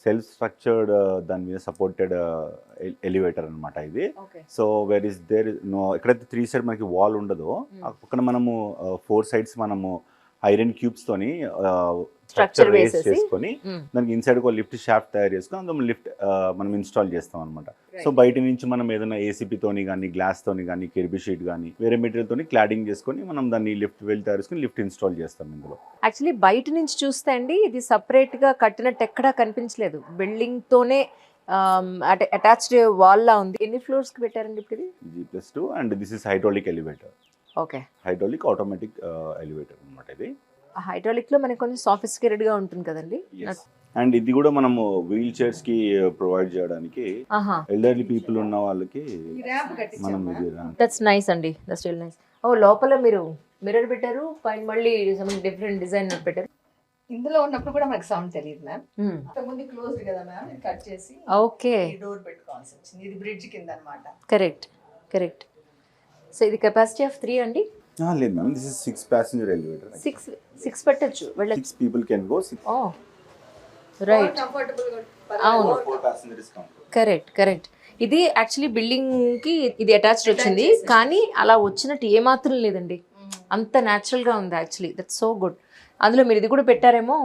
Self structured దాని మీద supported elevator అనమాట ఇది. Okay. So where is there no ఎక్కడైతే 3 సైడ్ మనకి వాల్ ఉండదో ఆ పక్కన మనము 4 సైడ్స్ మనము ఐరన్ క్యూబ్స్ తోని స్ట్రక్చర్ రేస్ చేసుకొని దానికి ఇన్సైడ్ ఒక లిఫ్ట్ షాఫ్ట్ తయారు చేసుకొని అందులో లిఫ్ట్ మనం ఇన్స్టాల్ చేస్తాం అనమాట. సో బయట నుంచి మనం ఏదైనా ఏసీపీ తోని కానీ గ్లాస్ తోని కానీ కెర్బీ షీట్ కానీ వేరే మెటీరియల్ తోని క్లాడింగ్ చేసుకొని మనం దాన్ని లిఫ్ట్ వెల్ తయారు చేసుకొని లిఫ్ట్ ఇన్స్టాల్ చేస్తాం ఇందులో. యాక్చువల్లీ బయట నుంచి చూస్తే అండి ఇది సపరేట్ గా కట్టినట్టు ఎక్కడా కనిపించలేదు, బిల్డింగ్ తోనే అటాచ్డ్ వాల్ లా ఉంది. ఎన్ని ఫ్లోర్స్ కి పెట్టారండి ఇప్పుడు ఇది? G+2 and this is hydraulic elevator. Okay. Hydraulic automatic elevator అనమాట ఇది. హైడ్రాలిక్ లో మనకి కొంచెం సాఫిస్టికేటెడ్ గా ఉంటుంది కదండి. అండ్ ఇది కూడా మనము వీల్ చైర్స్ కి ప్రొవైడ్ చేయడానికి ఎల్డర్లీ పీపుల్ ఉన్న వాళ్ళకి మనం ఇది దట్స్ నైస్ అండి, దట్స్ రియల్ నైస్. ఓ లోపల మీరు మిర్రర్ పెట్టారు, పైన మళ్ళీ డిఫరెంట్ డిజైన్ పెట్టారు. ఇందులో ఉన్నప్పుడు కూడా మనకి సౌండ్ తెలియదు మ్యామ్. ముందు క్లోజ్డ్ కదా మ్యామ్, ఇది కట్ చేసి ఓకే డోర్ పెట్టుకోవాల్సి వచ్చింది. ఇది బ్రిడ్జ్ కింద అన్నమాట. Correct correct. సో ఇది కెపాసిటీ ఆఫ్ 3 అండి? లేదు ma'am, this is 6 passenger elevator. 6 పెట్టచ్చు వెళ్ళచ్చు. 6 people can go. Oh right. Comfortable గా అవును 4 passengers come. Correct correct. ఇది యాక్చువల్లీ బిల్డింగ్ కి ఇది అటాచ్డ్ వచ్చింది, కానీ అలా వచ్చినట్టు ఏమాత్రం లేదండి, అంత న్యాచురల్ గా ఉంది యాక్చువల్లీ. That's so good. అందులో మీరు ఇది కూడా పెట్టారేమో.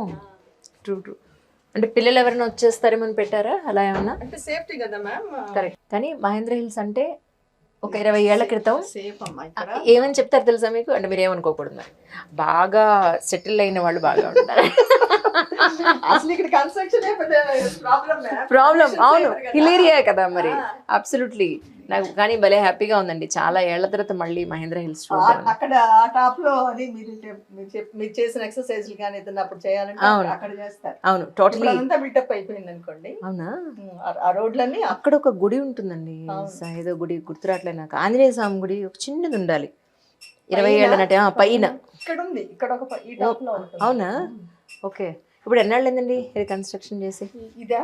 True true. అంటే పిల్లలు ఎవరైనా వచ్చేస్తారేమో అని పెట్టారా అలా ఏమన్నా? అంటే సేఫ్టీ కదా మ్యామ్. కరెక్ట్. కానీ మహేంద్ర హిల్స్ అంటే ఒక 20 ఏళ్ల క్రితం సేఫ్ అమ్మా. ఇక్కడ ఏమని చెప్తారు తెలుసా మీకు? అంటే మీరు ఏమనుకోకూడదు, మరి బాగా సెటిల్ అయిన వాళ్ళు బాగా ఉంటారు. అసలు ఇక్కడ కన్స్ట్రక్షన్ ప్రాబ్లం. అవును, హిలేరియా కదా మరి. అబ్సల్యూట్లీ. నాకు కానీ భలే హ్యాపీగా ఉందండి, చాలా ఏళ్ల తర్వాత మళ్ళీ మహేంద్ర హిల్స్ చూద్దాం. అక్కడ ఆ టాప్ లో అది మీరు చేసిన ఎక్సర్సైజ్ కానీ ఏదైనా అప్పుడు చేయాలంటే అక్కడ చేస్తారు. అవును, టోటలీ అంతా బిల్డప్ అయిపోయింది అనుకోండి. అవునా? ఆ రోడ్లన్నీ అక్కడ ఒక గుడి ఉంటుందండి, ఏదో గుడి గుర్తురాట్లే నాకు. ఆంజనేయ స్వామి గుడి ఒక చిన్నది ఉండాలి, 20 ఏళ్ళ నాటి. పైన ఇక్కడ ఉంది, ఇక్కడ ఒక ఈ టాప్ లో ఉంటుంది. అవునా? ఓకే. ఇప్పుడు ఎన్నాళ్ళు అయిందండి ఇది కన్స్ట్రక్షన్ చేసి? ఇదా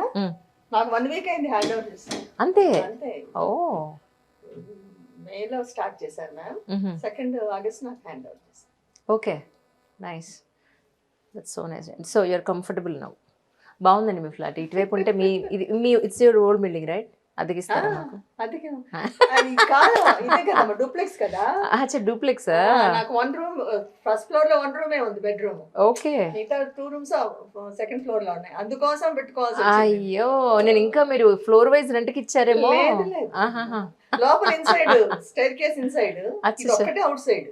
నాకు 1 వీక్ అయింది హ్యాండ్ ఓవర్ చేసి. అంతే? అంతే. ఓ మేలో స్టార్ట్ చేశారు మ్యామ్, 2nd ఆగస్ట్ నాకు హ్యాండ్ ఓవర్ చేశారు. Okay, nice. That's so nice. So you're comfortable now. బాగుందండి మీ ఫ్లాట్. ఇటువైపు ఉంటే మీ it's your old building right? అదిగిస్తారా నాకు? అది కాదు, ఇదే కదా డూప్లెక్స్ కదా. అచ్చా, డూప్లెక్స్. నాకు 1 రూమ్, ఫస్ట్ ఫ్లోర్ లో 1 రూమే ఉంది, బెడ్రూమ్. ఓకే. మిగతా 2 రూమ్స్ 2nd ఫ్లోర్ లో ఉన్నాయి, అందుకోసం పెట్టుకోవాల్సి. అయ్యో, నేను ఇంకా మీరు ఫ్లోర్ వైజ్ రెంట్కి ఇచ్చారేమో. లోపల ఇన్సైడ్ స్టైర్ కేస్ ఇన్సైడ్, ఇది ఒక్కటే out side.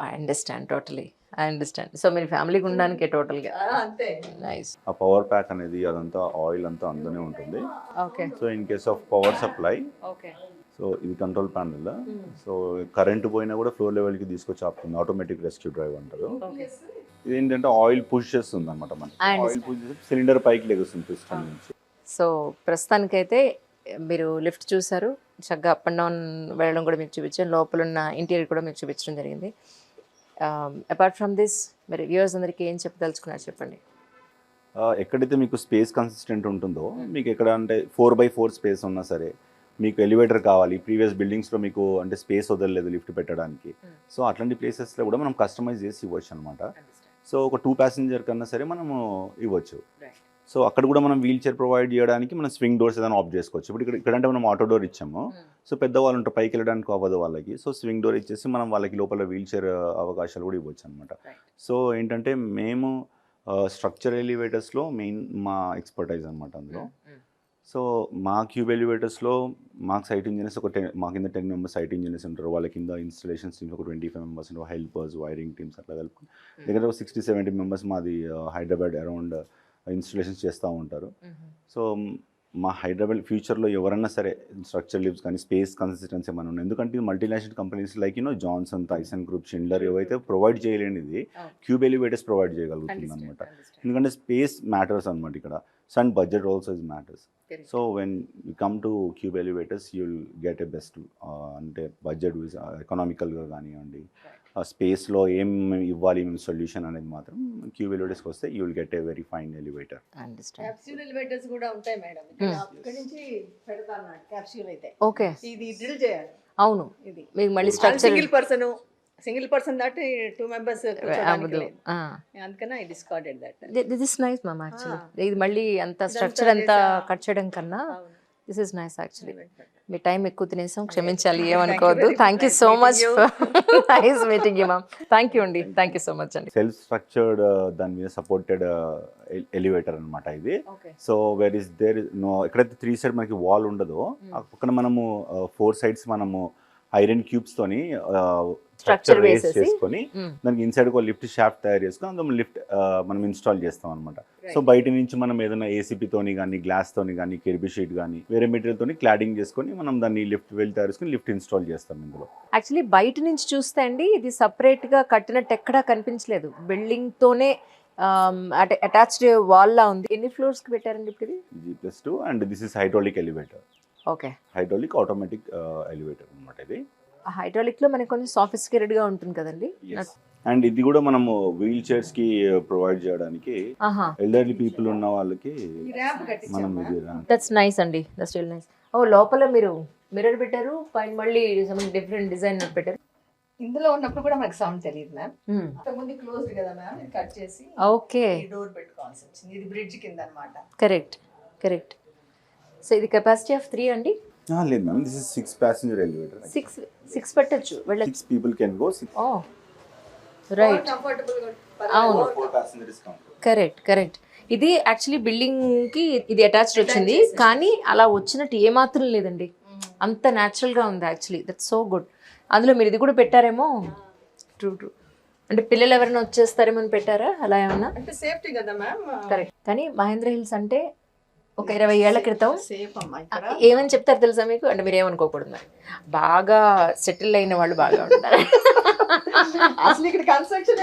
I understand, totally I understand. So మీరు ఫ్యామిలీకి ఉండడానికి టోటల్ గా అంతే. నైస్. ఆ పవర్ ప్యాక్ అనేది అదంతా ఆయిల్ అంతా అందులోనే ఉంటుంది. Okay. So in case of power supply, okay. So ఇది కంట్రోల్ ప్యానల్. సో కరెంట్ పోయినా కూడా ఫ్లోర్ లెవెల్ కి తీసుకొచ్చి ఆపుతుంది, ఆటోమేటిక్ రెస్క్యూ డ్రైవ్ అంటారు. ఇది ఏంటంటే ఆయిల్ పుష్ చేస్తుంది అనమాట, మనకి ఆయిల్ పుష్ చేసి సిలిండర్ పైకి లెగుస్తుంది పిస్టన్ నుంచి. సో ప్రస్తుతానికైతే మీరు లిఫ్ట్ చూసారు, చక్కగా అప్ అండ్ డౌన్ వెళ్ళడం కూడా మీకు చూపించాను, లోపల ఉన్న ఇంటీరియర్ కూడా మీకు చూపించడం జరిగింది. అపార్ట్ ఫ్రమ్ దిస్ మరి వ్యూవర్స్ అందరికీ ఏం చెప్పదలుచుకున్నారు చెప్పండి. ఎక్కడైతే మీకు స్పేస్ కన్సిస్టెంట్ ఉంటుందో, మీకు ఎక్కడ అంటే 4x4 స్పేస్ ఉన్నా సరే, మీకు ఎలివేటర్ కావాలి, ప్రీవియస్ బిల్డింగ్స్లో మీకు అంటే స్పేస్ వదలలేదు లిఫ్ట్ పెట్టడానికి, సో అట్లాంటి ప్లేసెస్లో కూడా మనం కస్టమైజ్ చేసి ఇవ్వచ్చు అనమాట. సో ఒక 2 passenger కన్నా సరే మనము ఇవ్వచ్చు. సో అక్కడ కూడా మనం వీల్ చైర్ ప్రొవైడ్ చేయడానికి మనం స్వింగ్ డోర్స్ ఏదైనా ఆఫ్ చేసుకోవచ్చు. ఇప్పుడు ఇక్కడంటే మనం ఆటో డోర్ ఇచ్చాము, సో పెద్దవాళ్ళు ఉంటారు పైకి వెళ్ళడానికి అవ్వదు వాళ్ళకి, సో స్వింగ్ డోర్ ఇచ్చేసి మనం వాళ్ళకి లోపల వీల్ చైర్ అవకాశాలు కూడా ఇవ్వచ్చు అనమాట. సో ఏంటంటే మేము స్ట్రక్చర్ ఎలివేటర్స్లో మెయిన్ మా ఎక్స్పర్టైజ్ అనమాట అందులో. సో మా క్యూబ్ ఎలివేటర్స్లో మాకు సైట్ ఇంజనీర్స్ మా కింద 10 members సైట్ ఇంజనీర్స్ ఉంటారు, వాళ్ళ కింద ఇన్స్టలేషన్స్ టీమ్స్ ఒక 25 members ఉంటారు, హెల్పర్స్, వైరింగ్ టీమ్స్ అట్లా కలుపుకుని దగ్గర 60-70 members మాది హైదరాబాద్ అరౌండ్ ఇన్స్టలేషన్స్ చేస్తూ ఉంటారు. సో మా హైదరాబాద్ ఫ్యూచర్లో ఎవరన్నా సరే స్ట్రక్చర్ లిఫ్ట్స్ కానీ స్పేస్ కన్సిస్టెన్సీ ఏమైనా ఉన్నాయి, ఎందుకంటే ఇది multinational companies like Johnson, Tyson group, Schindler ఏవైతే ప్రొవైడ్ చేయలేనిది క్యూబ్ ఎలివేటర్స్ ప్రొవైడ్ చేయగలుగుతుంది అనమాట. ఎందుకంటే స్పేస్ మ్యాటర్స్ అనమాట ఇక్కడ. So and budget also is matters. So when you come to cube elevators you will get a best, అంటే budget ఎకనామికల్గా కానివ్వండి, స్పేస్లో ఏం ఇవ్వాలి మేము సొల్యూషన్ అనేది మాత్రం క్యూబ్ ఎలివేటర్స్కి వస్తే you will get a very fine elevator. Capsule elevators కూడా ఉంటాయి మేడం, ఇక్కడ నుంచి పెడతాను క్యాప్సూల్ అయితే. ఓకే. ఇది డ్రిల్ చేయాలి. అవును, ఇది మీకు మళ్ళీ structure single person single person దాటి 2 మెంబర్స్ అవ్వదు. అందుకని I discarded that. This is nice ma'am actually. ఇది మళ్ళీ అంత స్ట్రక్చర్ అంతా కట్ చేయడం కన్నా దిస్ ఇస్ నైస్ యాక్చువల్లీ. మీ టైం ఎక్కువ తినేసాం, క్షమించాలి, ఏమనుకోవద్దు. Thank you so much nice meeting you ma'am. Thank you అండి, థ్యాంక్ యూ సో మచ్ అండి. సెల్ఫ్ స్ట్రక్చర్డ్ దాని మీద సపోర్టెడ్ ఎలివేటర్ అన్నమాట ఇది. So where is there no, ఎక్కడైతే 3 సైడ్ మనకి వాల్ ఉండదో ఆ పక్కన మనము 4 సైడ్స్ మనము ఐరన్ క్యూబ్స్ తోని స్ట్రక్చర్ రేస్ చేసుకొని దానికి ఇన్సైడ్ ఒక లిఫ్ట్ షాఫ్ట్ తయారు చేసుకొని అందులో లిఫ్ట్ మనం ఇన్స్టాల్ చేస్తాం అనమాట. సో బయట నుంచి మనం ఏదైనా ఏసీపీ తోని కానీ గ్లాస్ తోని కానీ కెర్బీ షీట్ కానీ వేరే మెటీరియల్ తోని క్లాడింగ్ చేసుకొని మనం దాన్ని లిఫ్ట్ వెల్ తయారు చేసుకొని లిఫ్ట్ ఇన్స్టాల్ చేస్తాం ఇందులో. యాక్చువల్లీ బయట నుంచి చూస్తే అండి ఇది సపరేట్ గా కట్టినట్టు ఎక్కడా కనిపించలేదు. బిల్డింగ్ తోనే అటాచ్డ్ వాల్ లా ఉంది. ఎన్ని ఫ్లోర్స్ కి పెట్టారండి ఇప్పుడు ఇది? G+2 and this is hydraulic elevator. Okay, hydraulic automatic elevator అనమాట ఇది. హైడ్రాలిక్ లో మనకి కొంచెం సోఫిస్టికేటెడ్ గా ఉంటుంది కదండి. అండ్ ఇది కూడా మనము వీల్ చైర్స్ కి ప్రొవైడ్ చేయడానికి ఎల్డర్లీ పీపుల్ ఉన్న వాళ్ళకి మనం ఇది దట్స్ నైస్ అండి, దట్స్ రియల్ నైస్. ఓ లోపల మీరు మిర్రర్ పెట్టారు, పైన మళ్ళీ డిఫరెంట్ డిజైన్ పెట్టారు. ఇందులో ఉన్నప్పుడు కూడా మనకి సౌండ్ తెలియదు మ్యామ్. అంతకుముందు క్లోజ్డ్ కదా మ్యామ్, ఇది కట్ చేసి ఓకే డోర్ పెట్టుకోవాల్సి వచ్చింది. ఇది బ్రిడ్జ్ కింద అన్నమాట. Correct correct. సో ఇది కెపాసిటీ ఆఫ్ 3 అండి? లేదు ma'am, this is 6 passenger elevator. 6 పెట్టచ్చు వెళ్ళచ్చు. 6 people can go. Oh right, comfortable గా అవును, 4 passengers come. Correct correct. ఇది యాక్చువల్లీ బిల్డింగ్ కి ఇది అటాచ్డ్ వచ్చింది, కానీ అలా వచ్చినట్టు ఏమాత్రం లేదండి. అంత న్యాచురల్ గా ఉంది యాక్చువల్లీ. That's so good. అందులో మీరు ఇది కూడా పెట్టారేమో. True true. అంటే పిల్లలు ఎవరైనా వచ్చేస్తారేమో అని పెట్టారా అలా ఏమన్నా? అంటే సేఫ్టీ కదా మ్యామ్. కరెక్ట్. కానీ మహేంద్ర హిల్స్ అంటే ఒక 20 ఏళ్ల క్రితం సేఫ్ అమ్మా ఇక్కడ. ఏమని చెప్తారు తెలుసా మీకు? అంటే మీరు ఏమనుకోకూడదు, మరి బాగా సెటిల్ అయిన వాళ్ళు బాగా ఉంటారు. అసలు ఇక్కడ కన్స్ట్రక్షన్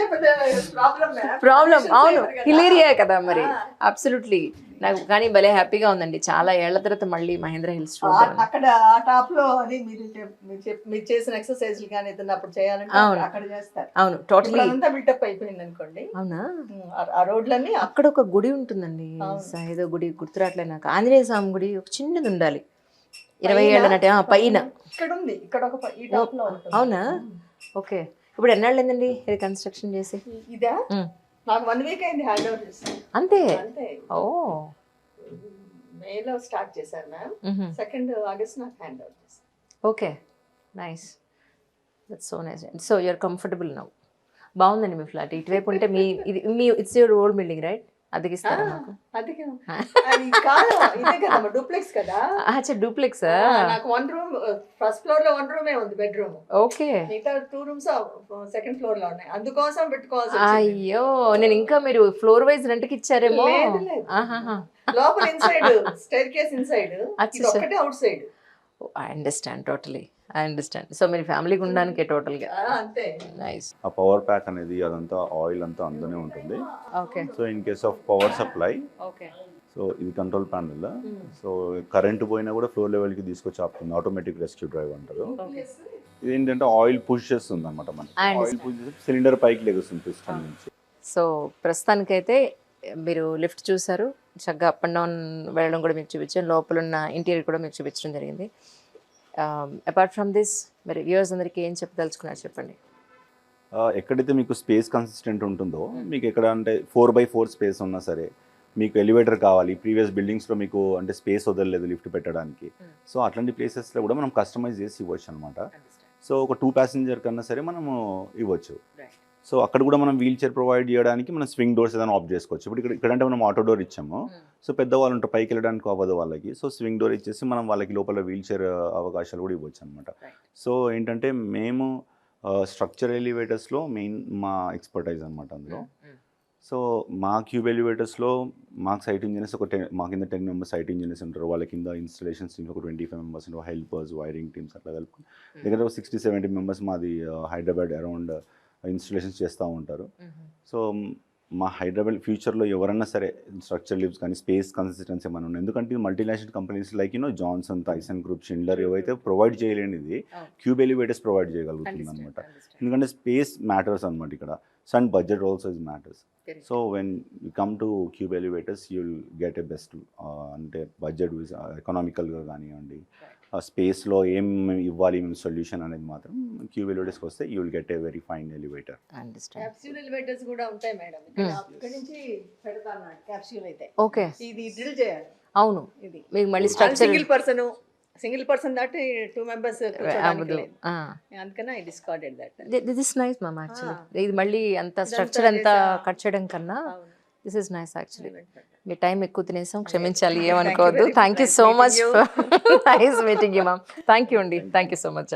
ప్రాబ్లం. అవును, హిలేరియా కదా మరి. అబ్సల్యూట్లీ. నాకు కానీ భలే హ్యాపీగా ఉందండి. చాలా ఏళ్ల తర్వాత మళ్ళీ మహేంద్ర హిల్స్ చూద్దాం. అక్కడ ఆ టాప్ లో అది మీరు చేసిన ఎక్సర్సైజ్ కానీ ఏదైనా అప్పుడు చేయాలంటే అక్కడ చేస్తారు. అవును, టోటలీ అంతా బిల్డప్ అయిపోయింది అనుకోండి. అవునా? ఆ రోడ్లన్నీ అక్కడ ఒక గుడి ఉంటుందండి, ఏదో గుడి గుర్తురాట్లే నాకు. ఆంజనేయ స్వామి గుడి ఒక చిన్నది ఉండాలి, 20 ఏళ్ల నాటి. పైన ఇక్కడ ఉంది, ఇక్కడ ఒక ఈ టాప్ లో ఉంటుంది. అవునా? ఓకే. ఇప్పుడు ఎన్నాళ్ళు అయిందండి ఇది కన్స్ట్రక్షన్ చేసి? ఇదా నాకు 1 వీక్ అయింది హ్యాండ్ ఓవర్ చేసి. అంతే? అంతే. ఓ మేలో స్టార్ట్ చేశారు మ్యామ్. 2nd ఆగస్ట్ నాకు హ్యాండ్ ఓవర్ చేశారు. Okay, nice. That's so nice. So you're comfortable now. బాగుందండి మీ ఫ్లాట్. ఇటువైపు ఉంటే మీ it's your old building right? అదిగిస్తారా నాకు? అది కాదు, ఇదే కదా డూప్లెక్స్ కదా. అచ్చా, డూప్లెక్స్. నాకు 1 రూమ్, ఫస్ట్ ఫ్లోర్ లో 1 రూమే ఉంది, బెడ్రూమ్. ఓకే. మిగతా 2 రూమ్స్ 2nd ఫ్లోర్ లో ఉన్నాయి. అందుకోసం పెట్టుకోవాల్సి. అయ్యో, నేను ఇంకా మీరు ఫ్లోర్ వైజ్ రెంట్కి ఇచ్చారేమో. లోపల ఇన్సైడ్ స్టైర్ కేస్ ఇన్సైడ్, ఇది ఒక్కటే out side. I understand, totally I understand. So మీరు ఫ్యామిలీకి ఉండడానికి టోటల్ గా అంతే. నైస్. ఆ పవర్ ప్యాక్ అనేది అదంతా ఆయిల్ అంతా అందులోనే ఉంటుంది. Okay. So in case of power supply, okay, so ఇది కంట్రోల్ ప్యానల్. సో కరెంట్ పోయినా కూడా ఫ్లోర్ లెవెల్ కి తీసుకొచ్చి ఆపుతుంది. ఆటోమేటిక్ రెస్క్యూ డ్రైవ్ అంటారు. ఇది ఏంటంటే ఆయిల్ పుష్ చేస్తుంది అనమాట. మనకి ఆయిల్ పుష్ చేసి సిలిండర్ పైకి లెగుస్తుంది పిస్టన్ నుంచి. సో ప్రస్తుతానికైతే మీరు లిఫ్ట్ చూసారు, చక్కగా అప్ అండ్ డౌన్ వెళ్ళడం కూడా మీకు చూపించాను, లోపల ఉన్న ఇంటీరియర్ కూడా మీకు చూపించడం జరిగింది. అపార్ట్ ఫ్రమ్ దిస్ మరి వ్యూవర్స్ అందరికీ ఏం చెప్పదలుచుకున్నారు చెప్పండి. ఎక్కడైతే మీకు స్పేస్ కన్సిస్టెంట్ ఉంటుందో, మీకు ఎక్కడ అంటే 4x4 స్పేస్ ఉన్నా సరే, మీకు ఎలివేటర్ కావాలి, ప్రీవియస్ బిల్డింగ్స్లో మీకు అంటే స్పేస్ వదలలేదు లిఫ్ట్ పెట్టడానికి, సో అట్లాంటి ప్లేసెస్లో కూడా మనం కస్టమైజ్ చేసి ఇవ్వచ్చు అనమాట. సో ఒక 2 passenger కన్నా సరే మనము ఇవ్వచ్చు. సో అక్కడ కూడా మనం వీల్ చైర్ ప్రొవైడ్ చేయడానికి మనం స్వింగ్ డోర్స్ ఏదైనా ఆఫ్ చేసుకోవచ్చు. ఇప్పుడు ఇక్కడంటే మనం ఆటో డోర్ ఇచ్చాము, సో పెద్దవాళ్ళు ఉంటారు పైకి వెళ్ళడానికి అవ్వదు వాళ్ళకి, సో స్వింగ్ డోర్ ఇచ్చేసి మనం వాళ్ళకి లోపల వీల్ చైర్ అవకాశాలు కూడా ఇవ్వచ్చు అనమాట. సో ఏంటంటే మేము స్ట్రక్చర్ ఎలివేటర్స్లో మెయిన్ మా ఎక్స్పర్టైజ్ అనమాట అందులో. సో మా క్యూబ్ ఎలివేటర్స్లో మాకు సైట్ ఇంజనీర్స్ మా కింద 10 members సైట్ ఇంజనీర్స్ ఉంటారు. వాళ్ళ కింద ఇన్స్టలేషన్స్ టీమ్స్ ఒక 25 members ఉంటారు, హెల్పర్స్, వైరింగ్ టీమ్స్ అట్లా కలుపుకుని దగ్గర 60-70 members మాది హైదరాబాద్ అరౌండ్ ఇన్స్టలేషన్స్ చేస్తూ ఉంటారు. సో మా హైదరాబాద్ ఫ్యూచర్లో ఎవరన్నా సరే స్ట్రక్చర్ లివ్స్ కానీ స్పేస్ కన్సిస్టెన్సీ ఏమైనా ఉన్నాయి, ఎందుకంటే multinational companies like Johnson, Tyson group, Schindler ఏవైతే ప్రొవైడ్ చేయలేనిది క్యూబ్ ఎలివేటర్స్ ప్రొవైడ్ చేయగలుగుతుంది అనమాట. ఎందుకంటే స్పేస్ మ్యాటర్స్ అనమాట ఇక్కడ. So and budget also is matters. So when you come to cube elevators you will get a best అంటే budget ఎకనామికల్గా కానివ్వండి, స్పేస్లో ఏం ఇవ్వాలి మేము సొల్యూషన్ అనేది మాత్రం క్యూబ్ ఎలివేటర్స్కి వస్తే you will get a very fine elevator. Understand. Capsule elevators కూడా ఉంటాయి మేడం. ఇక్కడ నుంచి పెడతాను క్యాప్సూల్ అయితే. ఓకే. ఇది డ్రిల్ చేయాలి. అవును, ఇది మీకు మళ్ళీ స్ట్రక్చర్ సింగిల్ పర్సన్ దాటి 2 members అవ్వదు. అందుకని I discarded that. This is nice ma'am actually. ఇది మళ్ళీ అంత స్ట్రక్చర్ అంతా కట్ చేయడం కన్నా దిస్ ఇస్ నైస్ యాక్చువల్లీ. మీ టైం ఎక్కువ తినేసాం, క్షమించాలి, ఏమనుకోవద్దు. Thank you so much. Nice meeting you ma'am. Thank you అండి, థ్యాంక్ యూ సో మచ్ అండి.